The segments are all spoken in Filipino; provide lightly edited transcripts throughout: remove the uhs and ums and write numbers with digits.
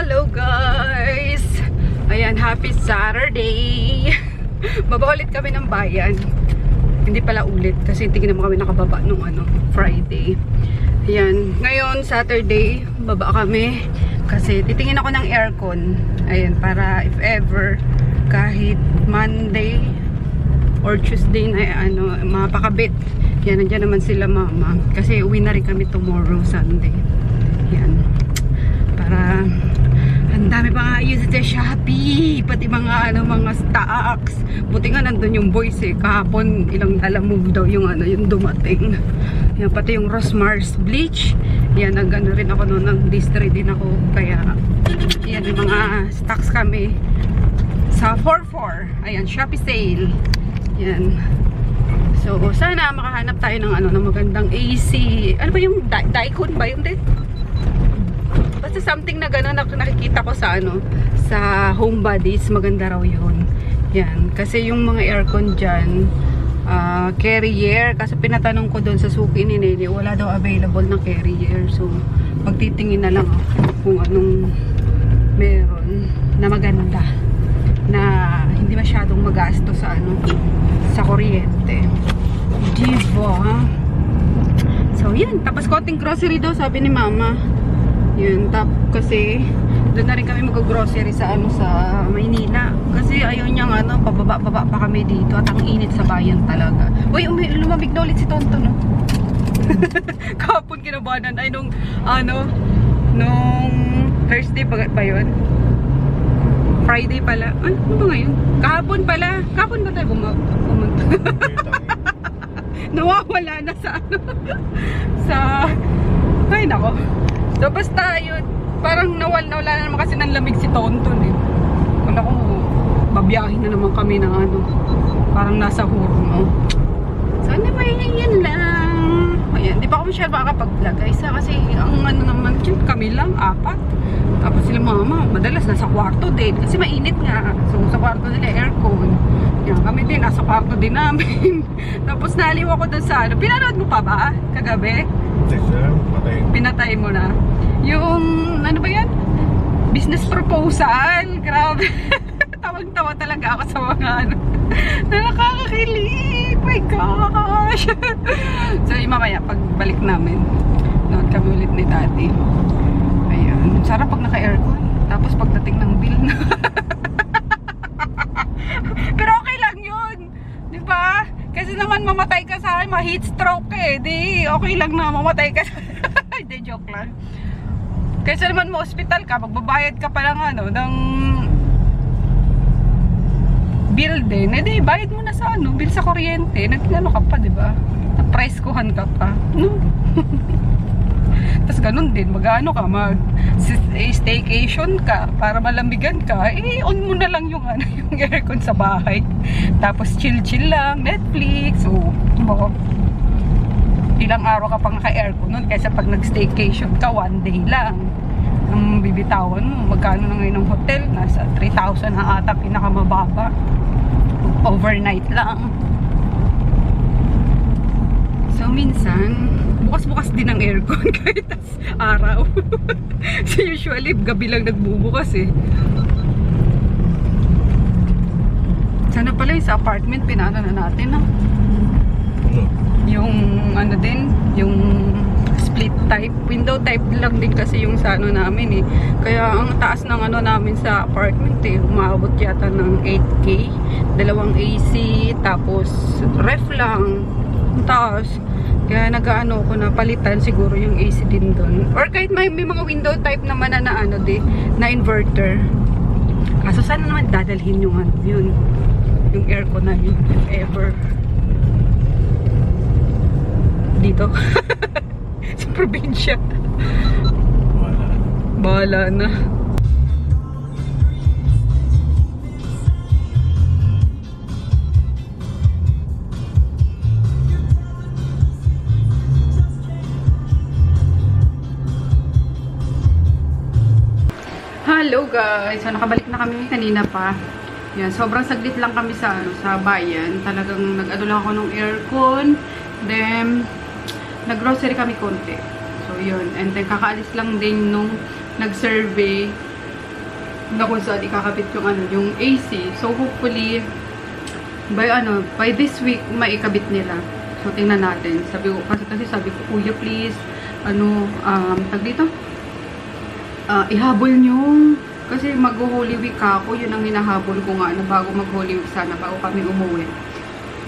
Hello guys! Ayan, happy Saturday! Baba ulit kami ng bayan. Hindi pala ulit kasi hindi naman kami nakababa nung Friday. Ayan, ngayon Saturday, baba kami kasi titingin ako ng aircon. Ayan, para if ever kahit Monday or Tuesday na mapakabit. Yan, nandiyan naman sila mama. Kasi uwi na rin kami tomorrow, Sunday. Yan. Para ang dami pa nga yun sa Shopee. Pati mga mga stocks. Buti nga nandun yung boys kahapon ilang move daw yung yung dumating. Yan, pati yung Rosmars bleach. Yan, nag-ano rin ako noon, nag-distry din ako. Kaya yan, yung mga stocks kami sa 4-4. Ayan, Shopee sale. Yan. So, sana makahanap tayo ng ng magandang AC. Ano ba yung Daikin ba yung din? Basta something na gano'n nakikita ko sa sa Home Bodies, maganda raw yun. Yan, kasi yung mga aircon dyan, carrier, kasi pinatanong ko doon sa suki ni Nene, wala daw available na carrier. So, magtitingin na lang kung anong meron na maganda, na hindi masyadong magasto sa sa kuryente. Diba? So, yan. Tapos konting grocery daw, sabi ni mama. Yun, kasi doon na rin kami mag-grocery sa sa Maynila. Kasi ayaw niyang pababa-baba pa kami dito at ang init sa bayan talaga. Uy, lumamig na ulit si Tonto, no? Kahapon kinabanan ay nung Thursday pa yun. Friday pala. Ay, ano ba ngayon? Kahapon pala. Kahapon ba tayo bumunta? Nawawala na sa sa ay nako. So basta yun, parang nawala na naman kasi ng lamig si Tonton Wala ko, babiyahin na naman kami ng parang nasa Hurno. So anyway, yan lang. Ayan, di pa ako masyadong makakapag-vlog guys kasi ang naman yun, kami lang, 4. Tapos sila mama, madalas nasa kwarto din kasi mainit nga. So sa kwarto nila aircon. Yan, kami din, nasa kwarto din namin. Tapos naliw ako doon sa pinanood mo pa ba kagabi? Pinatay mo na. Yung, ano ba yan? Business proposal. Grabe. Tawag-tawa talaga ako sa mga na nakakakilig. My gosh. So, yung mamaya, pagbalik namin, nood kami ulit ni Daddy. Ayun. Sarap pag naka-aircon. Tapos pagdating ng bill na. Pero okay lang yun. Di ba? Kasi naman mamatay ka sa ma-heat stroke di okay lang na mamatay ka sa hindi, joke lang. Kasi naman mo hospital ka, magbabayad ka pa lang ng bill din. Di bayad mo na sa bill sa kuryente. Nagtinalo ka pa, di ba? Na-price kuhan ka pa. No? Tapos ganun din, mag-staycation ka para malamigan ka, on mo na lang yung aircon sa bahay. Tapos chill-chill lang, Netflix. So, ilang araw ka pang naka-aircon nun kaysa pag nag-staycation ka, 1 day lang. Ang bibitawan mo, magkano na ngayon ng hotel? Nasa 3,000 na ata, pinakamababa. Overnight lang. So, minsan, bukas-bukas din ang aircon kahit araw. So usually gabi lang nagbubukas Sana pala yung sa apartment pinano na natin yung din, yung split type, window type lang din kasi yung sa namin Kaya ang taas ng namin sa apartment umabot yata ng 8K, 2 AC, tapos ref lang. Taas. Kaya nag-ano ko na palitan siguro yung AC din doon. Or kahit may mga window type naman na na inverter. Kaso sana naman dadalhin yung yung aircon na yun if ever. Dito. Sa probinsya. Bahala na. Hello guys! So nakabalik na kami kanina pa. Yan, sobrang saglit lang kami sa bayan. Talagang nag-ano lang ako ng aircon. Then nag-grocery kami konti. So yun, and then kakaalis lang din nung nag-survey na kung saan ikakabit yung yung AC. So hopefully by this week maikabit nila. So tingnan natin. Sabi ko kasi sabi ko, kuya please tag dito. Ihabol nyo kasi mag-Holy Week ako, yun ang hinahabol ko nga na bago mag-Holy Week sana, bago kami umuwi.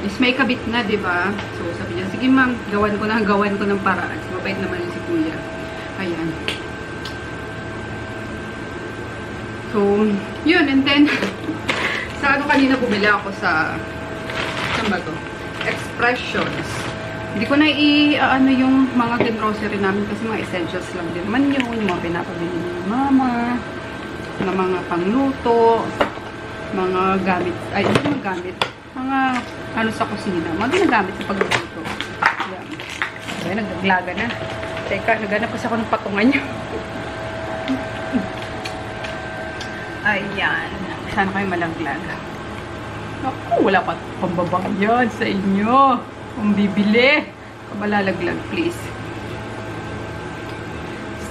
Is may kabit na, 'di ba? So sabi niya, sige ma'am, gawan ko ng paraan. So, mabait naman yun si kuya. Ayan. So, yun. And then, sa kanina bumili ako sa, saan ba to? Expressions. Hindi ko na yung mga grocery namin kasi mga essentials lang din man yun. Yung mga pinapabili ng mama, na mga pangluto, mga gamit, mga sa kusina. Mga ginagamit sa pagluto. Ayan. Okay, nagdaglaga na. Teka, naghanap kasi ako ng patungan nyo. Ayan. Sana kayo malaglag. Naku, wala pa pambabayad sa inyo. Kung bibili, malalaglag, please.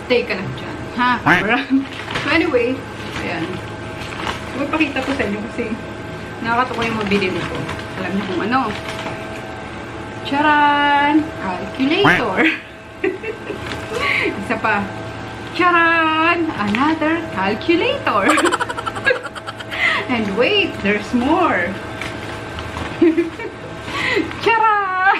Stay ka lang dyan. Ha? So anyway, ayan. So, ipakita ko sa inyo kasi nakakatawa yung mga binili ko. Alam niyo kung ano. Charan! Calculator! Isa pa. Charan! Another calculator! And wait, there's more! Charan!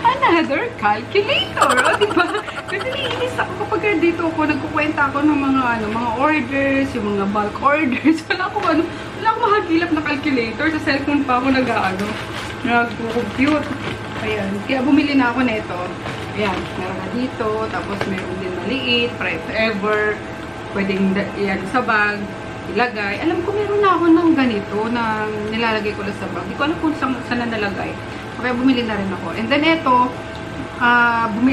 Another calculator! O, diba? Kasi naiinis ako kapag dito ako, nagkukwenta ako ng mga orders, yung mga bulk orders. Wala akong mahagilap na calculator. Sa cellphone pa ako nag-compute. Ayan. Kaya bumili na ako nito. Ayan. Meron na dito. Tapos meron din maliit. Forever. Pwedeng yan sa bag. Ilagay. Alam ko meron na ako ng ganito na nilalagay ko lang sa bag. Hindi ko alam kung saan na nalagay. Kaya bumili na rin ako. And then ito,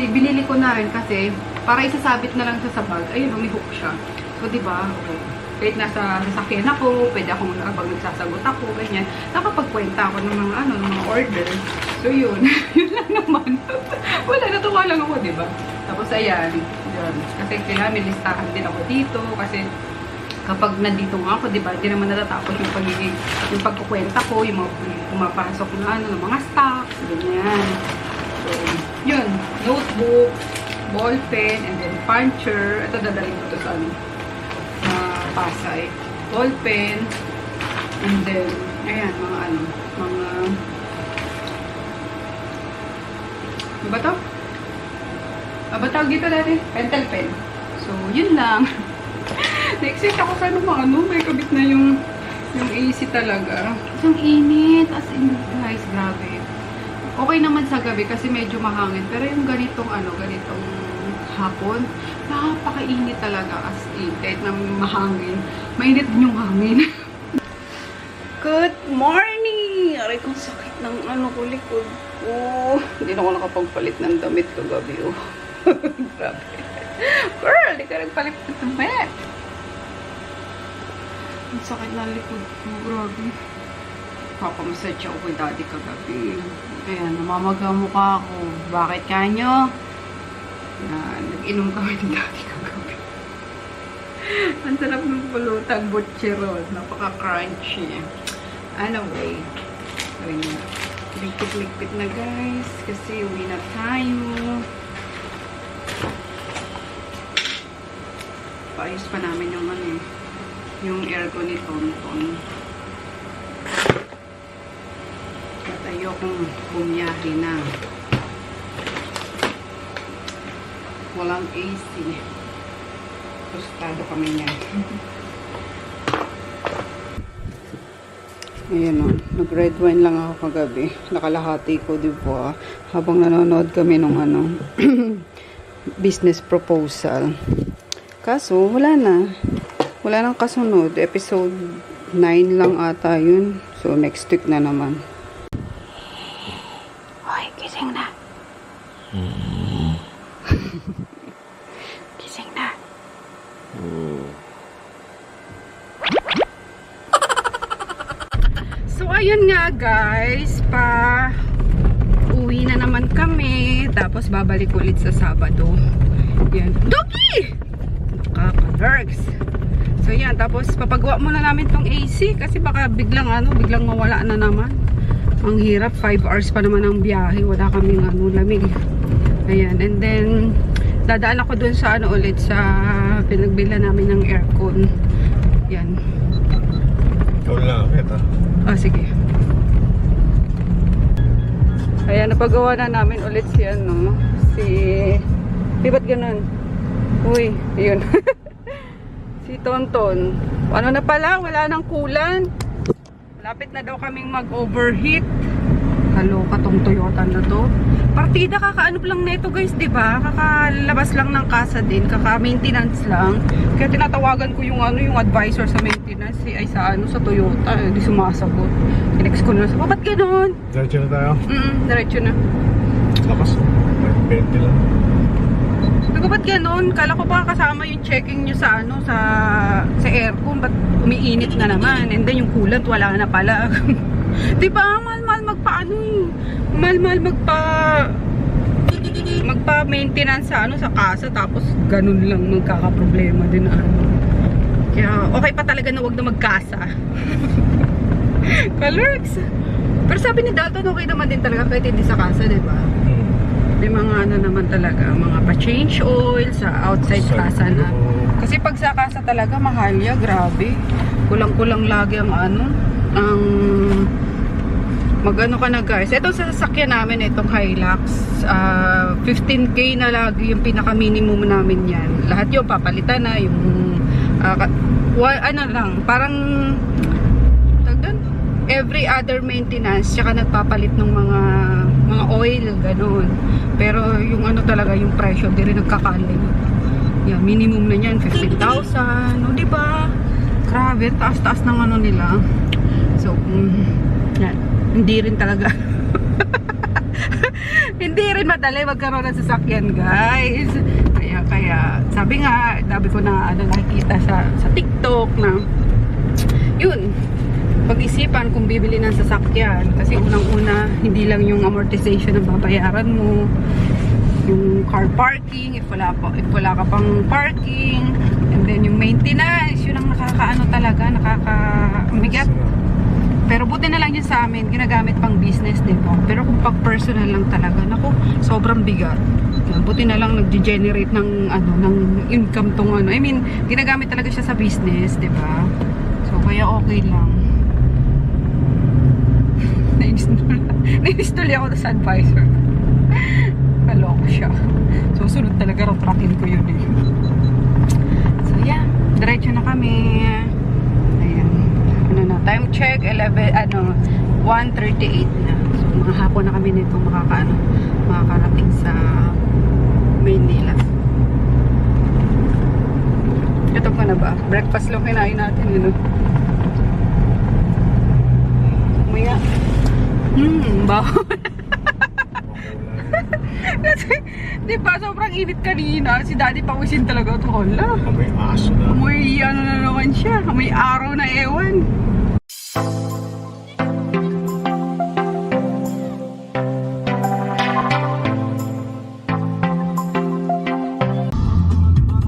binili ko na rin kasi para isasabit na lang sa bag. Ayun, may hook siya. So, diba? Okay. Kahit nasa sasakyan ako, pwede akong pag nagsasagot ako, ganyan. Nakapagkwenta ako ng mga order. So, yun. Yun lang naman. Wala, natuwa lang ako, diba? Tapos, ayan. Yun. Kasi kailangan may listahan din ako dito. Kasi, kapag nandito nga ako, diba, hindi naman natatapos yung pagkukwenta ko, yung mga pumapasok na ng mga stocks, ganyan. So, yun. Notebook, ball pen, and then puncher. Ito, dadalhin ko to sa Pasay. Ball pen, and then, ayan, ano ba to? Ba tawag dito dati? Pentel pen. So, yun lang. Na-excite ako sa may kabit na yung AC talaga. Ang init. As in, guys, grabe. Okay naman sa gabi kasi medyo mahangin. Pero yung ganitong hapon, napakainit talaga as in. Kahit na mahangin, mainit din yung hangin. Good morning! Aray kong sakit ng likod ko. Hindi na ako nakapagpalit ng damit kagabi. Grabe. Girl, di ka nagpalit ng damit. Ang sakit na likod ko. Grabe. Papamassage ako kay daddy kagabi. Ayan, namamaga mukha ako. Bakit kanyo? Nag-inom kami ni daddy kagabi. Ang sarap ng pulutang butcherol. Napaka-crunchy. Anyway. Ayan. Ligpit-ligpit na guys. Kasi uwi na tayo. Paayos pa namin yung aircon ni Tonton. At ayokong bumiyahe na. Walang AC. Tostado kami niyan. Ayan o. Nag-red wine lang ako kagabi. Nakalahati ko, diba? Habang nanonood kami nung business proposal. Kaso, wala na. Wala nang kasunod. Episode 9 lang ata yun. So, next week na naman. Hoy, gising na. Gising na. So, ayun nga guys. Uwi na naman kami. Tapos, babalik ulit sa Sabado. Yan. Doggy! Lurks. So yan, tapos papagawa muna namin tong AC kasi baka biglang biglang mawala na naman. Ang hirap, 5 hours pa naman ang biyahe, wala kaming lamig. Ayan, and then dadaan ako dun sa ulit sa pinagbila namin ng aircon. Yan. Ikaw lang, kita. Sige. Ayan, napagawa na namin ulit si ba't ganun? Uy, ayun. Si Tonton. Ano na pala? Wala nang kulan. Malapit na daw kaming mag-overheat. Kaloka tong Toyota na to. Partida, kakaano lang nito guys, diba? Kakalabas lang ng kasa din. Kaka-maintenance lang. Kaya tinatawagan ko yung advisor sa maintenance. Sa Toyota. Hindi sumasagot. Kinex ko na sa, ba't ganun? Diretso na tayo? Diretso na. Lakas. 20 lang. Sabi ko, ba't ganun? Kala ko ba kasama yung checking nyo sa sa aircon, ba't umiinit na naman? And then yung coolant, wala na pala. Diba, mahal-mahal mahal-mahal magpa-maintenance sa kasa, tapos ganun lang magkakaproblema din Kaya okay pa talaga na wag na magkasa. Kalurks. Pero sabi ni Dalton, okay naman din talaga kahit hindi sa kasa, diba? May mga naman talaga, mga pa-change oil sa outside kasa na. Kasi pag sa kasa talaga, mahal ya, grabe. Kulang-kulang lagi ang mag-ano ka na guys. Ito sa sasakyan namin, itong Hilux, 15K na lagi yung pinaka-minimum namin yan. Lahat yung papalitan na, yung parang every other maintenance, tsaka nagpapalit ng mga oil, ganun. Pero yung talaga, yung presyo, di rin nagkakaling. Yan, minimum na yan, 15,000. O, diba? Grabe, taas-taas ng nila. So, yan. Hindi rin talaga. Hindi rin madali magkaroon ng sasakyan, guys. Kaya sabi nga, sabi ko na nakikita sa TikTok na, yun, pag-isipan kung bibili ng sasakyan kasi unang-una hindi lang yung amortization ang babayaran mo, yung car parking if wala ka pang parking, and then yung maintenance, yun ang nakakabigat. Pero buti na lang yun sa amin, ginagamit pang business din po. Pero kung pag personal lang talaga, naku, sobrang bigat. Buti na lang nag-generate ng income tong I mean, ginagamit talaga siya sa business, 'di ba? So kaya okay lang. Na-install ako sa advisor. Kaloko siya. So, sunod talaga ratrakin ko yun eh. So, yeah. Diretso na kami. Ayan. Time check, 1:38 na. So, mga hapon na kami nito makakarating sa Maynila. Ito pa na ba? Breakfast lang kinain natin, Maya. Bawal. Kasi, di ba, sobrang init kanina. Si Daddy pawisin talaga ito. Hala. Amoy aso na. Amoy na naman siya. Amoy araw na ewan.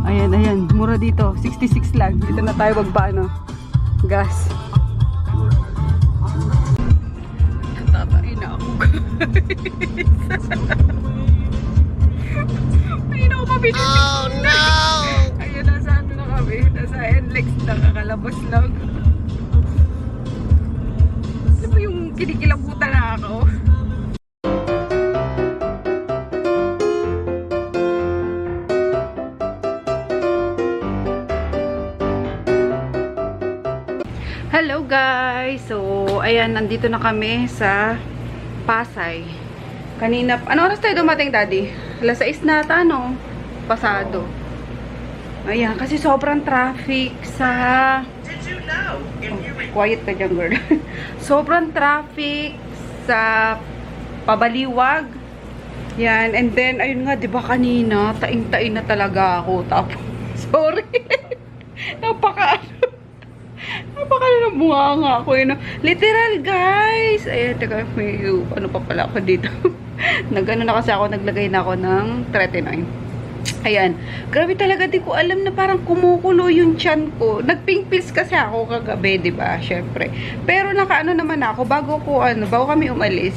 Ayan. Mura dito. 66 lang. Dito na tayo magpaano. Gas. Ayun ako mabilis. Oh no! Ayun, nasa na kami. Nasa NLEX lang, kakalabas lang. Ano ba yung kinikilabutan na ako? Hello guys! So, ayan, nandito na kami sa Pasay. Kanina, ano oras tayo dumating, Daddy? Alas 6 na ata, no? Pasado. Ayan, kasi sobrang traffic sa... quiet ka dyan, girl. Sobrang traffic sa Pabaliwag. Yan, and then, ayun nga, diba kanina, taing-tain na talaga ako. Tapos, sorry. Napaka ng bunga ako, yun. Literal, guys. Ayan, teka, may ano pa pala ako dito. Nag-ano na kasi ako, naglagay na ako ng 39. Ayan. Grabe talaga, di ko alam na parang kumukulo yung tiyan ko. Nagpimpis kasi ako kagabi, di ba? Syempre. Pero nakaano naman ako, bago kami umalis,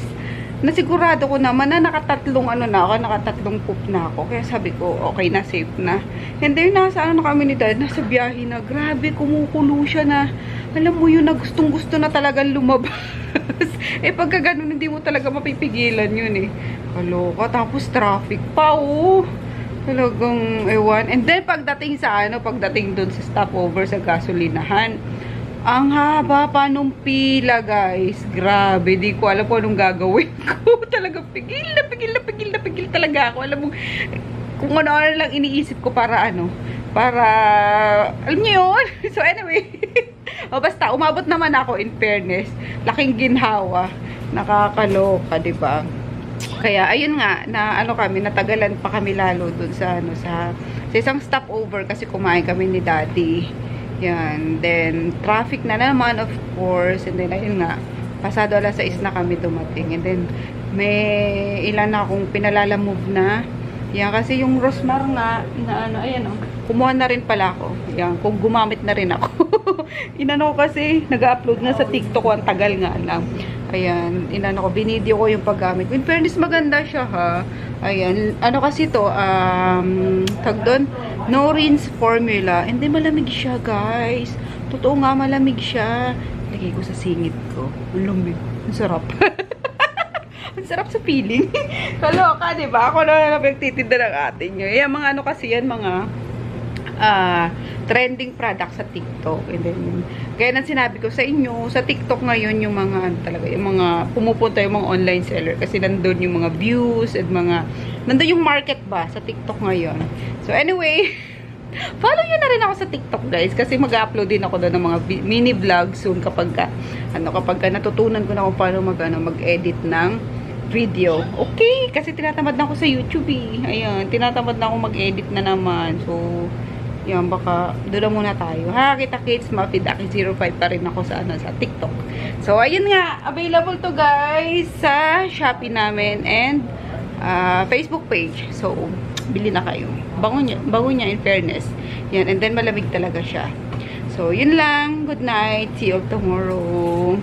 nasigurado ko naman na nakatatlong nakatatlong poop na ako. Kaya sabi ko, okay na, safe na. And then, nasa kami ni Dad, nasa biyahe na, grabe, kumukulo siya na, alam mo yun, na gustong-gusto na talagang lumabas. Pagka ganun, hindi mo talaga mapipigilan yun Kaloka. Tapos traffic pa, talagang ewan. And then pagdating dun sa stopover sa gasolinahan, ang haba pa nung pila, guys. Grabe, di ko alam kung anong gagawin ko. Talagang pigil talaga ako. Alam mo, kung ano lang iniisip ko para alam niyo yun. So anyway, basta umabot naman ako, in fairness. Laking ginhawa. Nakakaloka, di ba? Kaya, ayun nga, natagalan pa kami lalo dun sa isang stopover kasi kumain kami ni Daddy. Yan. Then, traffic na naman, of course. And then, ayun nga, pasado 6:00 na kami dumating. And then, may ilan na akong pinalalamove na. Yan, kasi yung Rosmar nga, kumuha na rin pala ako. Yan, kung gumamit na rin ako. Kasi, nag-upload na sa TikTok, ang tagal nga lang. Ayan, binideo ko yung paggamit. In fairness, maganda siya, ha. Ayan, kasi to, tag doon, no rinse formula. And then, malamig siya, guys. Totoo nga, malamig siya. Lagay ko sa singit ko. Ang lumig. Ang sarap. Ang sarap sa feeling. Kaloka, diba? Ako na nagtitinda ng atin nyo. Yan, mga kasi yan, mga trending product sa TikTok. And then, kaya nang sinabi ko sa inyo, sa TikTok ngayon, yung mga, yung mga, pumupunta yung mga online seller. Kasi nandun yung mga views, at nandun yung market ba sa TikTok ngayon. So, anyway, follow nyo na rin ako sa TikTok, guys. Kasi mag-upload din ako doon ng mga mini vlog soon kapag natutunan ko na kung paano mag-edit ng video. Okay, kasi tinatamad na ako sa YouTube Ayan, tinatamad na ako mag-edit na naman. So, yan, baka doon muna tayo. Ha, kita-kits, Mafidaki05 pa rin ako sa TikTok. So, ayun nga, available to, guys, sa Shopee namin and Facebook page. So, bili na kayo. Bango niya, in fairness. Yan, and then malamig talaga siya. So, yun lang. Good night. See you tomorrow.